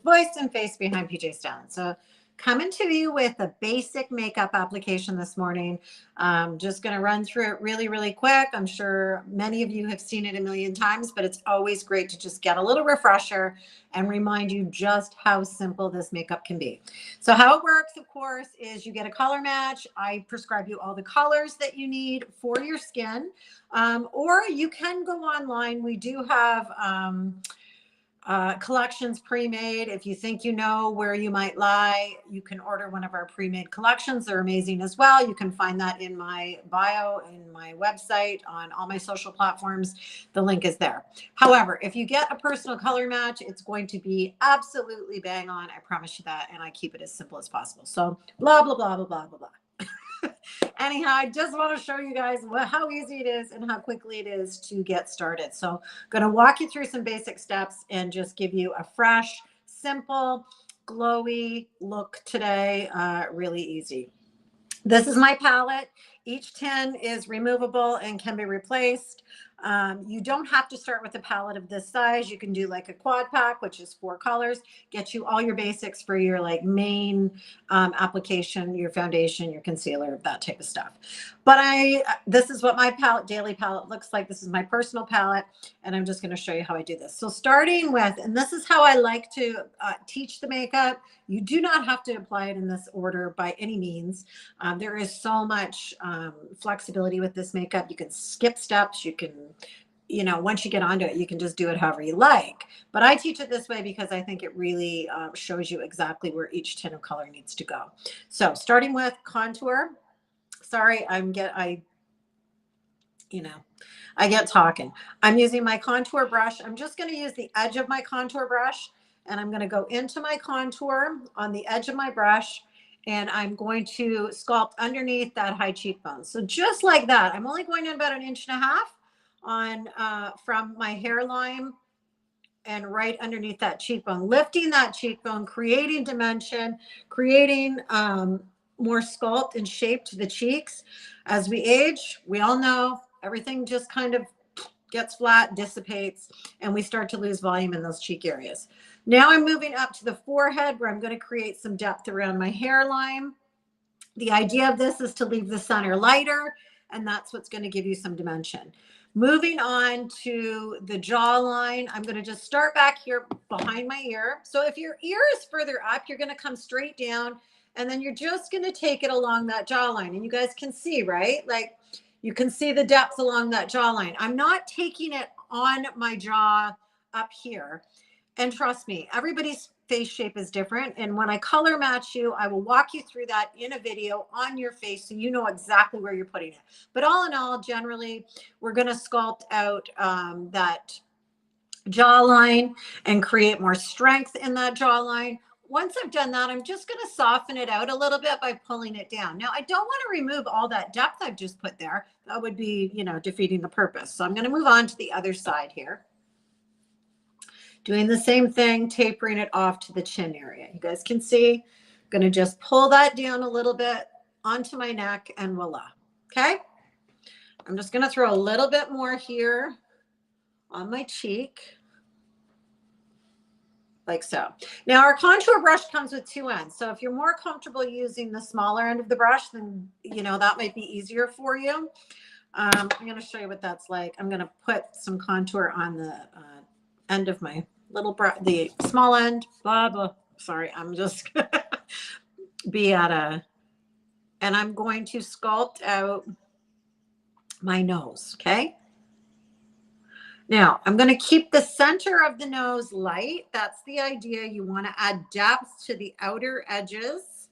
voice and face behind PJ Styling. So coming to you with a basic makeup application this morning. Just going to run through it really, really quick. I'm sure many of you have seen it a million times, but it's always great to just get a little refresher and remind you just how simple this makeup can be. So how it works, of course, is you get a color match. I prescribe you all the colors that you need for your skin, or you can go online. We do have collections pre-made. If you think you know where you might lie, you can order one of our pre-made collections. They're amazing as well. You can find that in my bio, in my website, on all my social platforms. The link is there. However, if you get a personal color match, it's going to be absolutely bang on. I promise you that. And I keep it as simple as possible. So blah, blah, blah, blah, blah, blah, blah. Anyhow, I just want to show you guys how easy it is and how quickly it is to get started. So I'm going to walk you through some basic steps and just give you a fresh, simple, glowy look today. Really easy. This is my palette. Each tin is removable and can be replaced. You don't have to start with a palette of this size. You can do like a quad pack, which is 4 colors, get you all your basics for your like main application, your foundation, your concealer, that type of stuff. But this is what my palette, daily palette looks like. This is my personal palette, and I'm just going to show you how I do this. So starting with, and this is how I like to teach the makeup. You do not have to apply it in this order by any means. There is so much flexibility with this makeup. You can skip steps. You can, you know, once you get onto it, you can just do it however you like. But I teach it this way because I think it really shows you exactly where each tint of color needs to go. So starting with contour. Sorry, I get talking. I'm using my contour brush. I'm just going to use the edge of my contour brush, and I'm going to go into my contour on the edge of my brush, and I'm going to sculpt underneath that high cheekbone. So just like that, I'm only going in about 1.5 inches on from my hairline and right underneath that cheekbone, lifting that cheekbone, creating dimension, creating more sculpt and shape to the cheeks. As we age, we all know everything just kind of gets flat, dissipates, and we start to lose volume in those cheek areas. Now I'm moving up to the forehead, where I'm going to create some depth around my hairline. The idea of this is to leave the center lighter, and that's what's going to give you some dimension. Moving on to the jawline, I'm going to just start back here behind my ear. So if your ear is further up, you're going to come straight down, and then you're just going to take it along that jawline. And you guys can see, right? Like you can see the depth along that jawline. I'm not taking it on my jaw up here. And trust me, everybody's face shape is different. And when I color match you, I will walk you through that in a video on your face so you know exactly where you're putting it. But all in all, generally, we're going to sculpt out that jawline and create more strength in that jawline. Once I've done that, I'm just going to soften it out a little bit by pulling it down. Now, I don't want to remove all that depth I've just put there. That would be, you know, defeating the purpose. So I'm going to move on to the other side here. Doing the same thing, tapering it off to the chin area. You guys can see, I'm going to just pull that down a little bit onto my neck, and voila. Okay. I'm just going to throw a little bit more here on my cheek, like so. Now our contour brush comes with 2 ends. So if you're more comfortable using the smaller end of the brush, then, you know, that might be easier for you. I'm going to show you what that's like. I'm going to put some contour on the end of my little brush, the small end, blah, blah. Sorry, I'm just be at a, and I'm going to sculpt out my nose, okay? Now, I'm going to keep the center of the nose light. That's the idea. You want to add depth to the outer edges.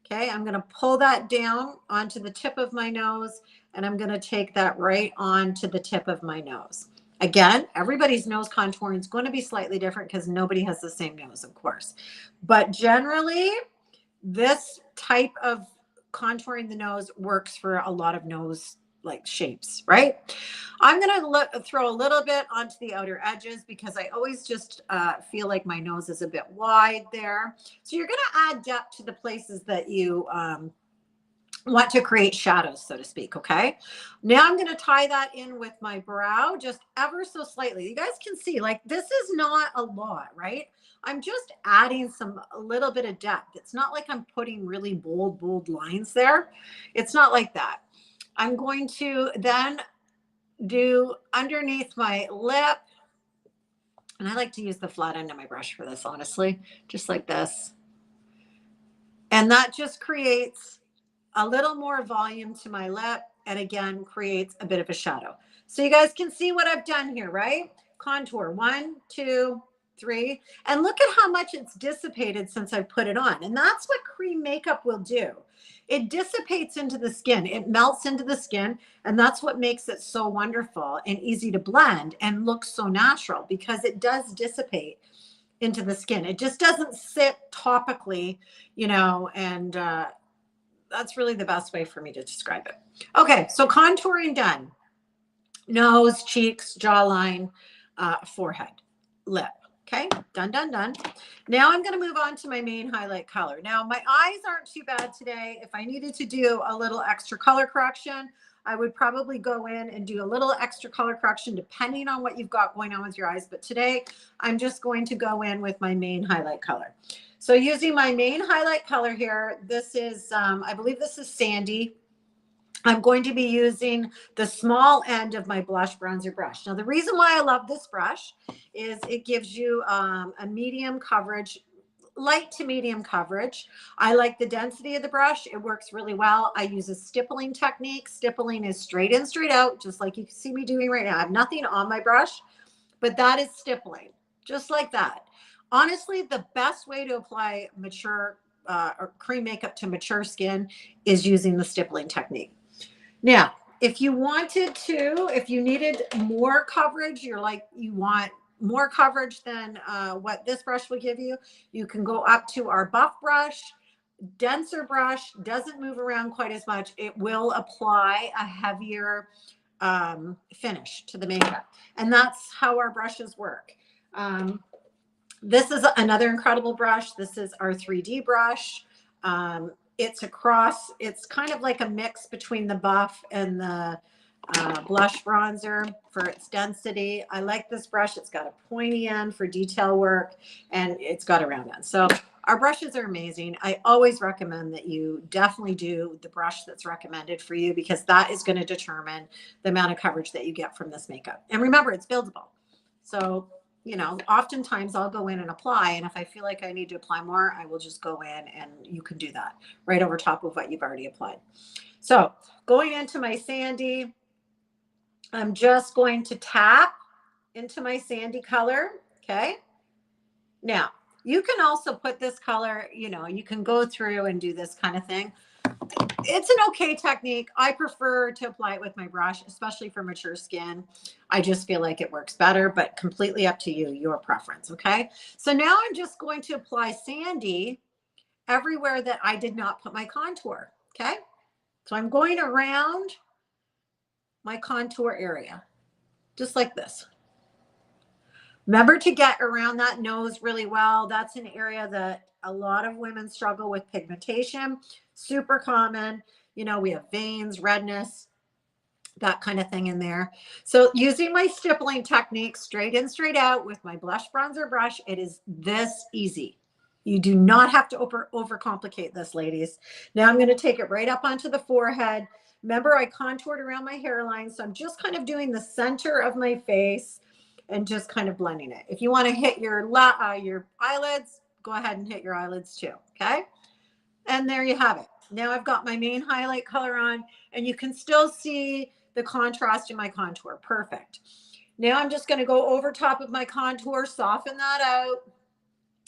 Okay, I'm going to pull that down onto the tip of my nose, and I'm going to take that right onto the tip of my nose. Again, everybody's nose contouring is going to be slightly different because nobody has the same nose, of course. But generally, this type of contouring the nose works for a lot of nose like shapes, right? I'm going to throw a little bit onto the outer edges because I always just feel like my nose is a bit wide there. So you're going to add depth to the places that you want to create shadows, so to speak. Okay. Now I'm going to tie that in with my brow just ever so slightly. You guys can see, like, this is not a lot, right? I'm just adding a little bit of depth. It's not like I'm putting really bold lines there. It's not like that. I'm going to then do underneath my lip, and I like to use the flat end of my brush for this, honestly, just like this. And that just creates a little more volume to my lip, and again, creates a bit of a shadow. So you guys can see what I've done here, right? Contour, 1, 2, 3. And look at how much it's dissipated since I put it on. And that's what cream makeup will do. It dissipates into the skin. It melts into the skin. And that's what makes it so wonderful and easy to blend and look so natural, because it does dissipate into the skin. It just doesn't sit topically, you know, and that's really the best way for me to describe it. Okay, so contouring done. Nose, cheeks, jawline, forehead, lip. Okay, done, done, done. Now I'm going to move on to my main highlight color. Now my eyes aren't too bad today. If I needed to do a little extra color correction, I would probably go in and do a little extra color correction depending on what you've got going on with your eyes. But today I'm just going to go in with my main highlight color. So using my main highlight color here, this is, I believe this is Sandy. I'm going to be using the small end of my blush bronzer brush. Now, the reason why I love this brush is it gives you a medium coverage, light to medium coverage. I like the density of the brush. It works really well. I use a stippling technique. Stippling is straight in, straight out, just like you can see me doing right now. I have nothing on my brush, but that is stippling, just like that. Honestly, the best way to apply mature or cream makeup to mature skin is using the stippling technique. Now, if you wanted to, if you needed more coverage, you want more coverage than what this brush will give you, you can go up to our buff brush. Denser brush, doesn't move around quite as much. It will apply a heavier finish to the makeup. And that's how our brushes work. This is another incredible brush. This is our 3D brush. It's kind of like a mix between the buff and the blush bronzer for its density. I like this brush. It's got a pointy end for detail work, and it's got a round end. So our brushes are amazing. I always recommend that you definitely do the brush that's recommended for you, because that is going to determine the amount of coverage that you get from this makeup. And remember, it's buildable. So, you know, oftentimes I'll go in and apply, and if I feel like I need to apply more, I will just go in, and you can do that right over top of what you've already applied. So going into my Sandy, I'm just going to tap into my Sandy color. Okay. Now you can also put this color, you know, you can go through and do this kind of thing. It's an okay technique. I prefer to apply it with my brush, especially for mature skin. I just feel like it works better, but completely up to you, your preference. Okay. So now I'm just going to apply Sandy everywhere that I did not put my contour. Okay. So I'm going around my contour area, just like this. Remember to get around that nose really well. That's an area that a lot of women struggle with pigmentation. Super common. You know, we have veins, redness, that kind of thing in there. So using my stippling technique, straight in, straight out with my blush bronzer brush, it is this easy. You do not have to overcomplicate this, ladies. Now I'm going to take it right up onto the forehead. Remember, I contoured around my hairline, so I'm just kind of doing the center of my face and just kind of blending it. If you want to hit your eyelids, go ahead and hit your eyelids too, okay? And there you have it. Now I've got my main highlight color on, and you can still see the contrast in my contour. Perfect. Now I'm just going to go over top of my contour, soften that out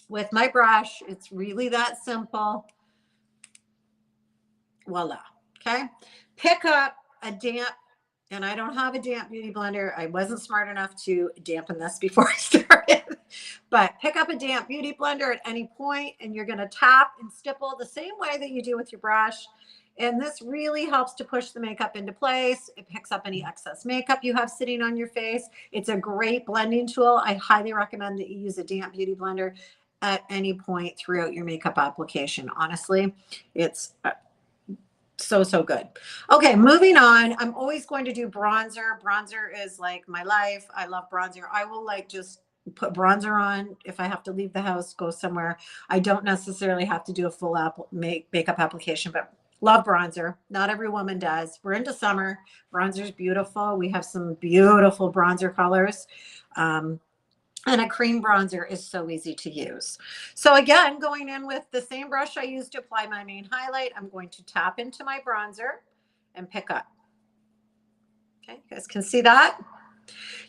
with my brush. It's really that simple. Voila. Okay. Pick up a damp, and I don't have a damp beauty blender. I wasn't smart enough to dampen this before I started, but pick up a damp beauty blender at any point, and you're going to tap and stipple the same way that you do with your brush. And this really helps to push the makeup into place. It picks up any excess makeup you have sitting on your face. It's a great blending tool. I highly recommend that you use a damp beauty blender at any point throughout your makeup application. Honestly, it's So, so good. Okay, moving on. I'm always going to do bronzer. Bronzer is like my life. I love bronzer. I will like just put bronzer on if I have to leave the house, go somewhere. I don't necessarily have to do a full makeup application, but love bronzer. Not every woman does. We're into summer. Bronzer's beautiful. We have some beautiful bronzer colors. And a cream bronzer is so easy to use. So again, going in with the same brush I used to apply my main highlight, I'm going to tap into my bronzer and pick up. Okay, you guys can see that?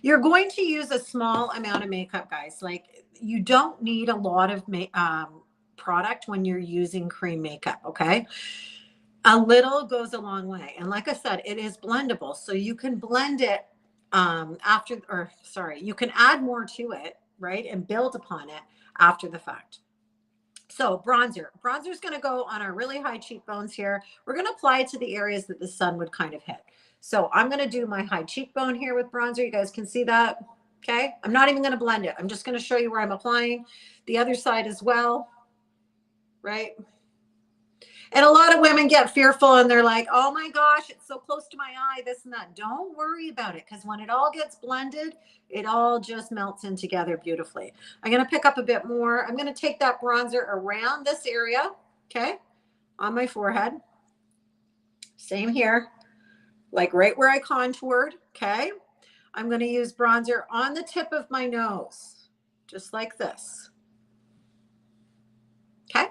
You're going to use a small amount of makeup, guys. Like, you don't need a lot of product when you're using cream makeup, okay? A little goes a long way. And like I said, it is blendable. So you can blend it you can add more to it, right? And build upon it after the fact. So bronzer is going to go on our really high cheekbones here. We're going to apply it to the areas that the sun would kind of hit. So I'm going to do my high cheekbone here with bronzer. You guys can see that. Okay. I'm not even going to blend it. I'm just going to show you where I'm applying the other side as well. Right. And a lot of women get fearful and they're like, oh my gosh, it's so close to my eye, this and that. Don't worry about it, because when it all gets blended, it all just melts in together beautifully. I'm going to pick up a bit more. I'm going to take that bronzer around this area, okay, on my forehead. Same here, like right where I contoured, okay. I'm going to use bronzer on the tip of my nose, just like this. Okay.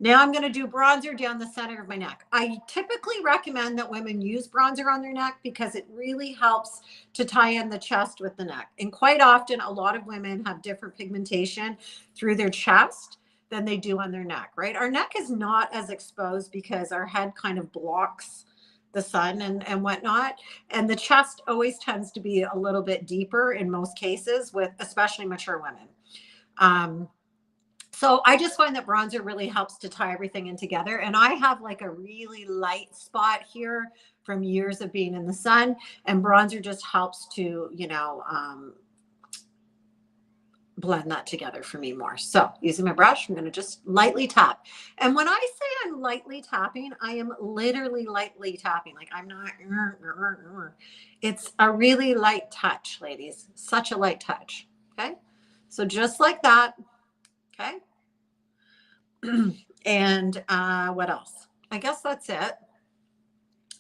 Now I'm going to do bronzer down the center of my neck. I typically recommend that women use bronzer on their neck because it really helps to tie in the chest with the neck. And quite often, a lot of women have different pigmentation through their chest than they do on their neck, right? Our neck is not as exposed because our head kind of blocks the sun and whatnot. And the chest always tends to be a little bit deeper in most cases, with especially mature women. So I just find that bronzer really helps to tie everything in together. And I have like a really light spot here from years of being in the sun, and bronzer just helps to, blend that together for me more. So using my brush, I'm going to just lightly tap. And when I say I'm lightly tapping, I am literally lightly tapping. Like, I'm not, it's a really light touch, ladies, such a light touch. Okay. So just like that. Okay. And what else? I guess that's it.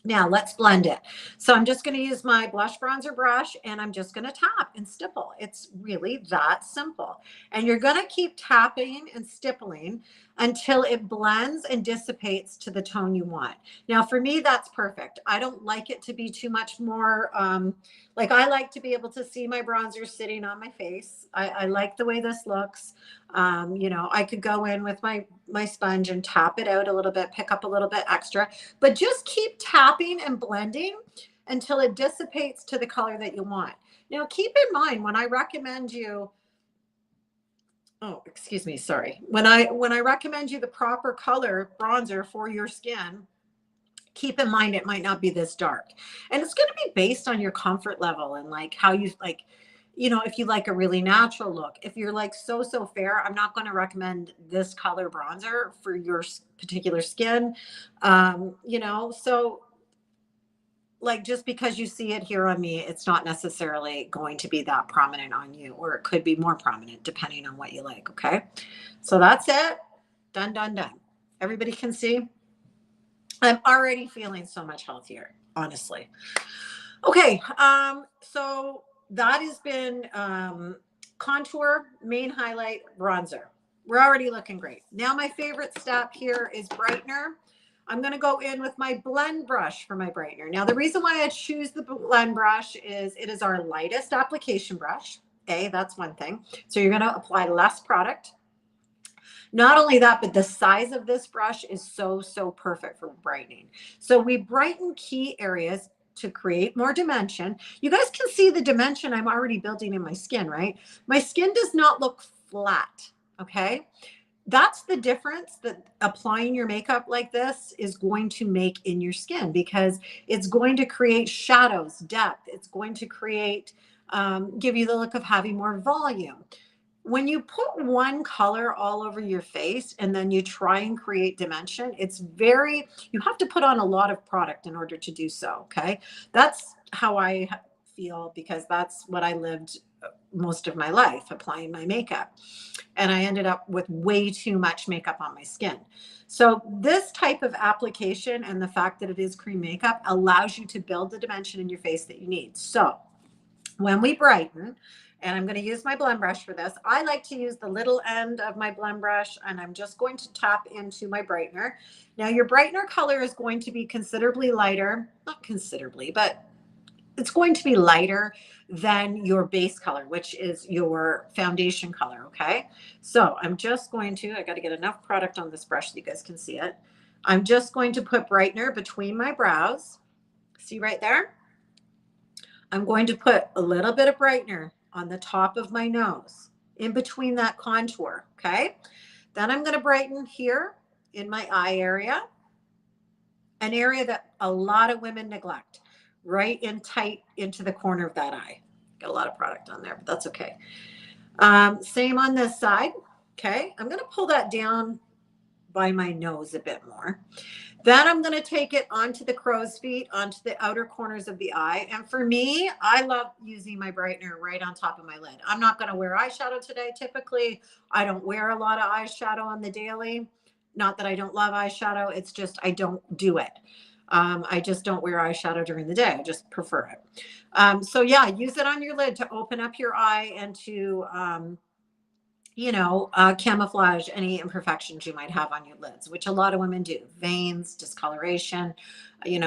Now let's blend it. So I'm just going to use my blush bronzer brush, and I'm just going to tap and stipple. It's really that simple. And you're going to keep tapping and stippling until it blends and dissipates to the tone you want. Now for me, that's perfect. I don't like it to be too much more, like, I like to be able to see my bronzer sitting on my face. I like the way this looks. I could go in with my sponge and tap it out a little bit, pick up a little bit extra, but just keep tapping and blending until it dissipates to the color that you want. Now, keep in mind, when I recommend you, when I recommend you the proper color bronzer for your skin, keep in mind it might not be this dark. And it's going to be based on your comfort level and like how you like, if you like a really natural look. If you're like so fair, I'm not going to recommend this color bronzer for your particular skin. So like, just because you see it here on me, it's not necessarily going to be that prominent on you, or it could be more prominent depending on what you like. Okay. So that's it. Done. Everybody can see. I'm already feeling so much healthier, honestly. Okay. So that has been contour, main highlight, bronzer. We're already looking great. Now my favorite step here is brightener. I'm going to go in with my blend brush for my brightener. Now the reason why I choose the blend brush is it is our lightest application brush. Okay, that's one thing. So you're going to apply less product. Not only that, but the size of this brush is so perfect for brightening. So we brighten key areas to create more dimension. You guys can see the dimension I'm already building in my skin, right? My skin does not look flat, okay? That's the difference that applying your makeup like this is going to make in your skin, because it's going to create shadows, depth. It's going to create, give you the look of having more volume. when you put one color all over your face and then you try and create dimension, you have to put on a lot of product in order to do so. Okay. That's how I feel, because that's what I lived most of my life, applying my makeup. And I ended up with way too much makeup on my skin. So this type of application and the fact that it is cream makeup allows you to build the dimension in your face that you need. So when we brighten, and I'm going to use my blend brush for this, I like to use the little end of my blend brush, and I'm just going to tap into my brightener. Now your brightener color is going to be considerably lighter, not considerably, but it's going to be lighter than your base color, which is your foundation color. Okay. So I'm just going to, I got to get enough product on this brush so you guys can see it. I'm just going to put brightener between my brows. See right there? I'm going to put a little bit of brightener on the top of my nose, in between that contour. Okay. Then I'm going to brighten here in my eye area, an area that a lot of women neglect, right in tight into the corner of that eye. Got a lot of product on there, but that's okay. Same on this side. Okay. I'm going to pull that down by my nose a bit more. Then I'm going to take it onto the crow's feet, onto the outer corners of the eye. And for me, I love using my brightener right on top of my lid. I'm not going to wear eyeshadow today. Typically, I don't wear a lot of eyeshadow on the daily. Not that I don't love eyeshadow. It's just I don't do it. I just don't wear eyeshadow during the day. I just prefer it. So yeah, use it on your lid to open up your eye and to camouflage any imperfections you might have on your lids, which a lot of women do. Veins, discoloration, you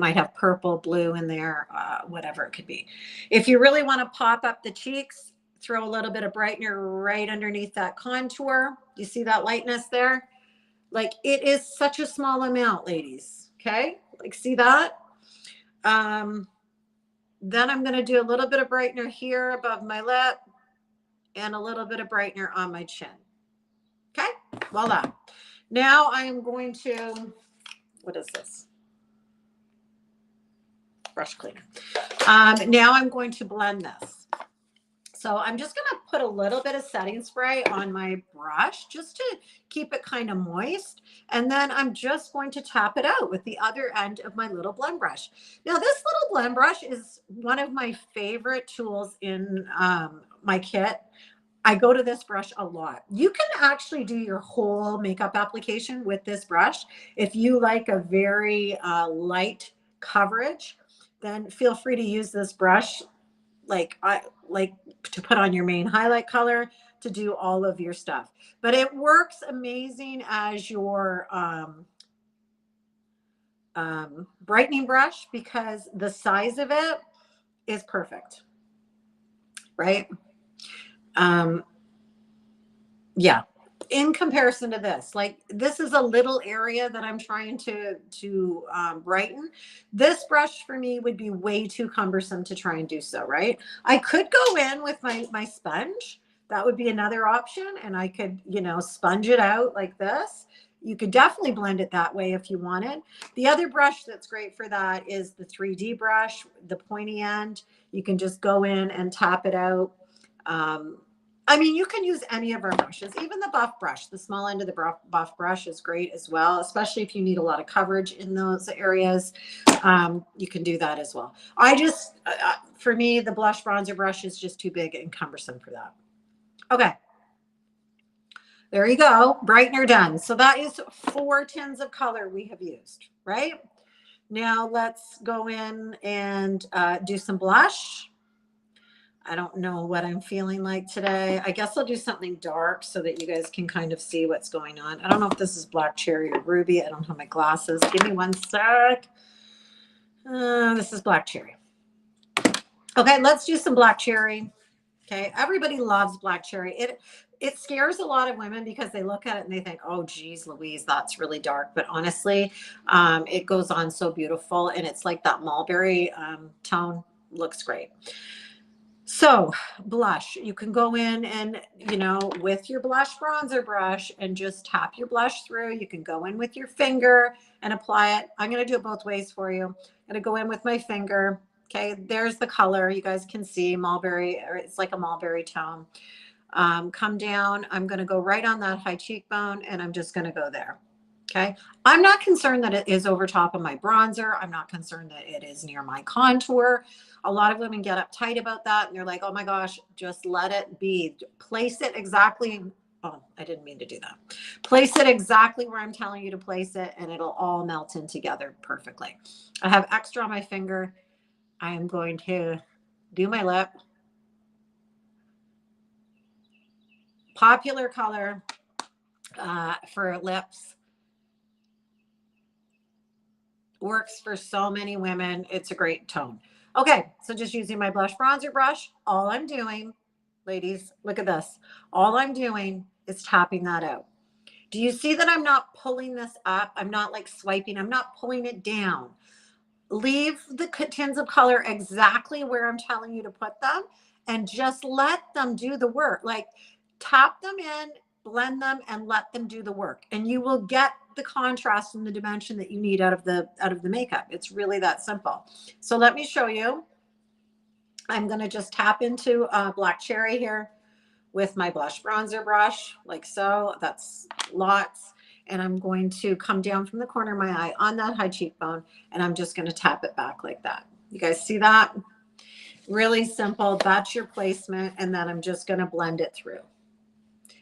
might have purple, blue in there, whatever it could be. If you really want to pop up the cheeks, throw a little bit of brightener right underneath that contour. You see that lightness there? Like, it is such a small amount, ladies. Okay. Like, see that? Then I'm going to do a little bit of brightener here above my lip, and a little bit of brightener on my chin. Okay, voila. Now I am going to, what is this? Brush cleaner. Now I'm going to blend this. So I'm just going to put a little bit of setting spray on my brush just to keep it kind of moist. And then I'm just going to tap it out with the other end of my little blend brush. Now this little blend brush is one of my favorite tools in my kit. I go to this brush a lot. You can actually do your whole makeup application with this brush. If you like a very light coverage, then feel free to use this brush like to put on your main highlight color, to do all of your stuff. But it works amazing as your brightening brush, because the size of it is perfect, right? Yeah, in comparison to this, like, this is a little area that I'm trying to brighten. This brush for me would be way too cumbersome to try and do so, right? I could go in with my sponge. That would be another option. And I could, sponge it out like this. You could definitely blend it that way if you wanted. The other brush that's great for that is the 3D brush, the pointy end. You can just go in and tap it out. You can use any of our brushes, even the buff brush. The small end of the buff brush is great as well, especially if you need a lot of coverage in those areas. You can do that as well. For me, the blush bronzer brush is just too big and cumbersome for that. Okay. There you go. Brightener done. So that is 4 tins of color we have used, right? Now let's go in and do some blush. I don't know what I'm feeling like today. I guess I'll do something dark so that you guys can kind of see what's going on. I don't know if this is black cherry or ruby. I don't have my glasses. Give me one sec. This is black cherry. Okay, let's do some black cherry. Okay, everybody loves black cherry. It scares a lot of women because they look at it and they think, oh, geez, Louise, that's really dark. But honestly, it goes on so beautiful. And it's like that mulberry tone. Looks great. So blush, you can go in and, with your blush bronzer brush and just tap your blush through. You can go in with your finger and apply it. I'm going to do it both ways for you. I'm going to go in with my finger. Okay, there's the color. You guys can see mulberry, or it's like a mulberry tone. come down. I'm going to go right on that high cheekbone, and I'm just going to go there. Okay. I'm not concerned that it is over top of my bronzer. I'm not concerned that it is near my contour. A lot of women get uptight about that, and they're like, oh my gosh, just let it be. Place it exactly. Oh, I didn't mean to do that. Place it exactly where I'm telling you to place it, and it'll all melt in together perfectly. I have extra on my finger. I am going to do my lip. Popular color for lips. Works for so many women. It's a great tone. Okay, so just using my blush bronzer brush, all I'm doing, ladies, look at this. All I'm doing is tapping that out. Do you see that I'm not pulling this up? I'm not like swiping. I'm not pulling it down. Leave the tins of color exactly where I'm telling you to put them, and just let them do the work. Like tap them in, blend them, and let them do the work. And you will get the contrast and the dimension that you need out of the makeup. It's really that simple. So let me show you. I'm going to just tap into Black Cherry here with my blush bronzer brush, like so. That's lots. And I'm going to come down from the corner of my eye on that high cheekbone, and I'm just going to tap it back like that. You guys see that? Really simple. That's your placement. And then I'm just going to blend it through.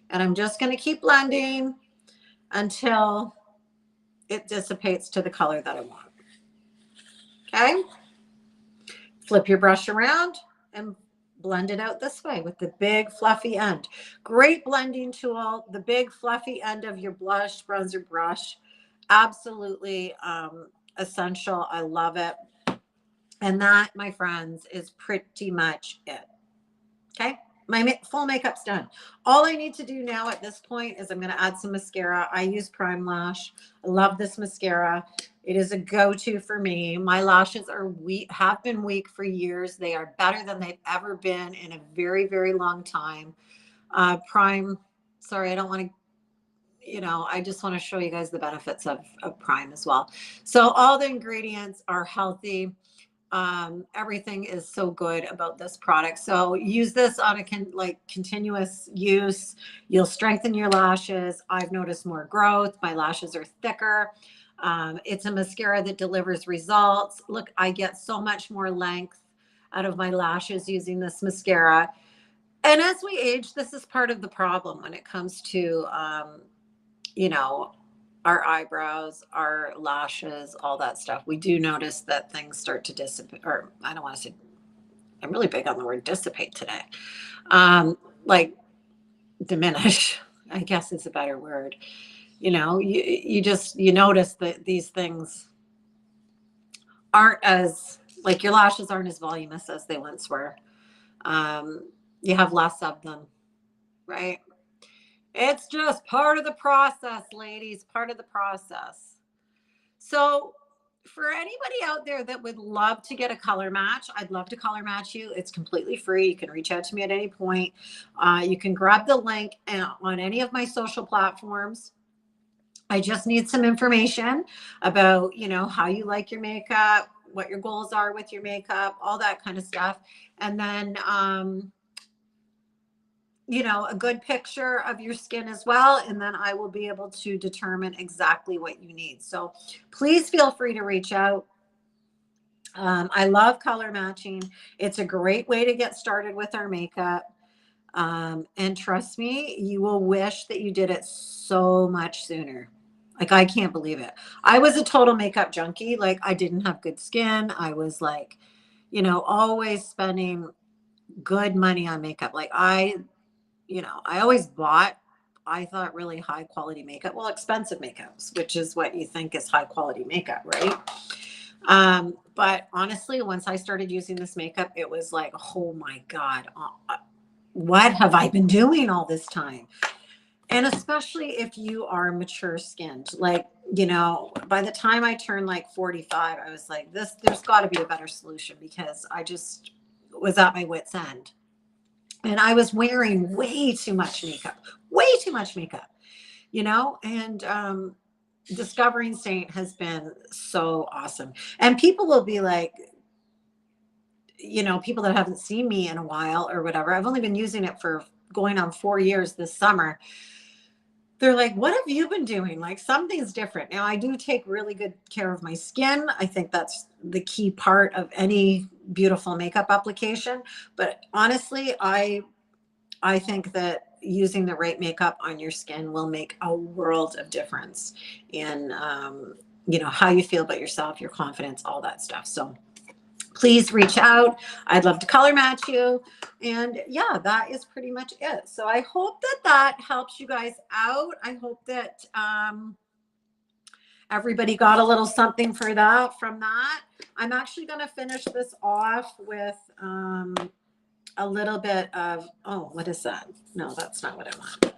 And I'm just going to keep blending until it dissipates to the color that I want. Okay. Flip your brush around and blend it out this way with the big fluffy end. Great blending tool. The big fluffy end of your blush bronzer brush. Absolutely essential. I love it. And that, my friends, is pretty much it. Okay. My full makeup's done. All I need to do now at this point is I'm going to add some mascara. I use Prime Lash. I love this mascara. It is a go-to for me. My lashes are weak, have been weak for years. They are better than they've ever been in a very, very long time. Prime, sorry, I don't want to, I just want to show you guys the benefits of Prime as well. So all the ingredients are healthy. Everything is so good about this product. So use this on a continuous use. You'll strengthen your lashes. I've noticed more growth. My lashes are thicker. It's a mascara that delivers results. Look, I get so much more length out of my lashes using this mascara. And as we age, this is part of the problem when it comes to, our eyebrows, our lashes, all that stuff. We do notice that things start to dissipate, or I don't want to say, I'm really big on the word dissipate today. Like diminish, I guess is a better word. You notice that these things aren't as, like your lashes aren't as voluminous as they once were. You have less of them, right? It's just part of the process, ladies, part of the process. So for anybody out there that would love to get a color match, I'd love to color match you. It's completely free. You can reach out to me at any point. You can grab the link on any of my social platforms. I just need some information about, how you like your makeup, what your goals are with your makeup, all that kind of stuff. And then, a good picture of your skin as well. And then I will be able to determine exactly what you need. So please feel free to reach out. I love color matching. It's a great way to get started with our makeup. And trust me, you will wish that you did it so much sooner. Like, I can't believe it. I was a total makeup junkie. Like, I didn't have good skin. I was like, always spending good money on makeup. Like I always bought, I thought, really high quality makeup. Well, expensive makeups, which is what you think is high quality makeup, right? But honestly, once I started using this makeup, it was like, oh my God, what have I been doing all this time? And especially if you are mature skinned, like, by the time I turned like 45, I was like, there's got to be a better solution, because I just was at my wit's end. And I was wearing way too much makeup, and discovering Saint has been so awesome. And people will be like, people that haven't seen me in a while or whatever, I've only been using it for going on 4 years this summer. They're like, what have you been doing? Like, something's different. Now, I do take really good care of my skin. I think that's the key part of any beautiful makeup application. But honestly, I think that using the right makeup on your skin will make a world of difference in, you know, how you feel about yourself, your confidence, all that stuff. So please reach out. I'd love to color match you. And yeah, that is pretty much it. So I hope that that helps you guys out. I hope that everybody got a little something for that from that. I'm actually going to finish this off with a little bit of, oh, what is that? No, that's not what I want.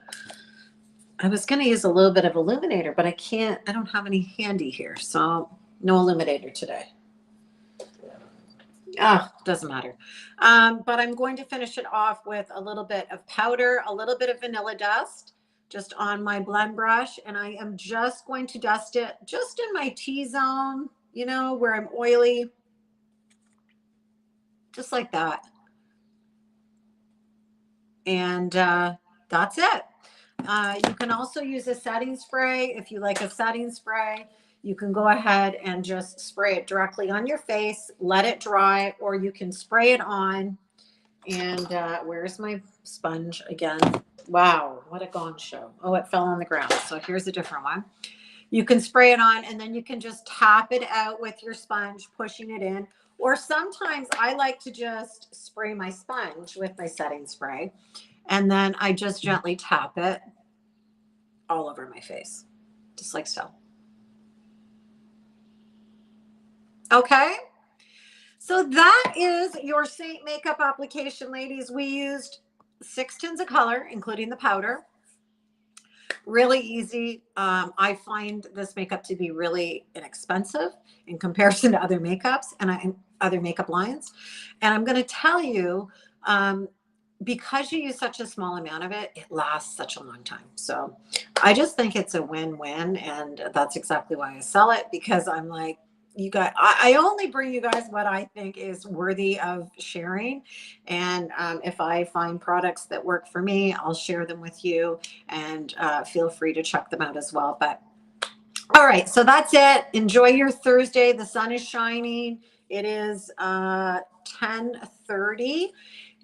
I was going to use a little bit of illuminator, but I can't, I don't have any handy here. So no illuminator today. Doesn't matter. But I'm going to finish it off with a little bit of powder, a little bit of vanilla dust, just on my blend brush. And I am just going to dust it just in my T-zone, you know, where I'm oily, just like that. And that's it. You can also use a setting spray. If you like a setting spray, you can go ahead and just spray it directly on your face, let it dry, or you can spray it on. And where's my sponge again? Wow, what a gong show. Oh, it fell on the ground. So here's a different one. You can spray it on, and then you can just tap it out with your sponge, pushing it in. Or sometimes I like to just spray my sponge with my setting spray, and then I just gently tap it all over my face, just like so. Okay. So that is your Saint makeup application, ladies. We used 6 tins of color, including the powder. Really easy. I find this makeup to be really inexpensive in comparison to other makeups and other makeup lines. And I'm going to tell you, because you use such a small amount of it, it lasts such a long time. So I just think it's a win-win. And that's exactly why I sell it, because I'm like, I only bring you guys what I think is worthy of sharing. And if I find products that work for me, I'll share them with you, and feel free to check them out as well. But all right, so that's it. Enjoy your Thursday. The sun is shining. It is 10:30.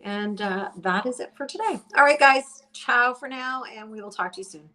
And that is it for today. All right, guys, ciao for now, and we will talk to you soon.